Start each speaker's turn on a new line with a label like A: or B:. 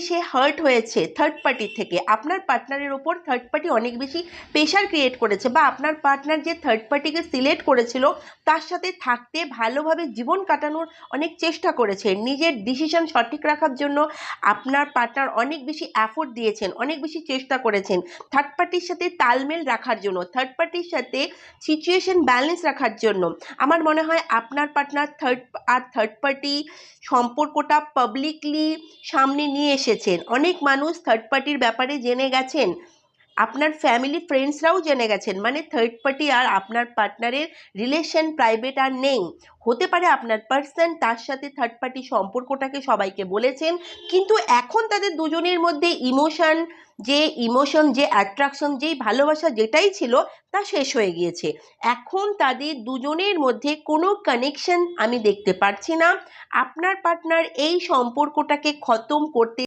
A: সে heart হয়েছে third party থেকে, আপনার পার্টনারের ওপর থার্ড পার্টি অনেক বেশি প্রেশার ক্রিয়েট করেছে, বা আপনার পার্টনার যে থার্ড পার্টিকে সিলেক্ট করেছিল তার সাথে থাকতে ভালোভাবে জীবন কাটানোর অনেক চেষ্টা করেছে, নিজের ডিসিশন সঠিক রাখার জন্য আপনার পার্টনার অনেক বেশি এফোর্ট দিয়েছেন, অনেক বেশি চেষ্টা করেছেন থার্ড পার্টির সাথে তালমেল রাখার জন্য, থার্ড পার্টির সাথে সিচুয়েশন ব্যালেন্স রাখার জন্য। আমার মনে হয় আপনার পার্টনার থার্ড পার্টি সম্পর্কটা পাবলিকলি সামনে নিয়ে এসেছেন, অনেক মানুষ থার্ড পার্টির ব্যাপারে জেনে গেছেন, আপনার ফ্যামিলি ফ্রেন্ডসরাও জেনে গেছেন, মানে থার্ড পার্টি আর আপনার পার্টনারের রিলেশন প্রাইভেট আর নেই। হতে পারে আপনার পার্সন তার সাথে থার্ড পার্টি সম্পর্কটাকে সবাইকে বলেছেন, কিন্তু এখন তাদের দুজনের মধ্যে ইমোশন যে অ্যাট্রাকশন যেই ভালোবাসা যেটাই ছিল তা শেষ হয়ে গিয়েছে। এখন তাদের দুজনের মধ্যে কোনো কানেকশন আমি দেখতে পারছি না। আপনার পার্টনার এই সম্পর্কটাকে খতম করতে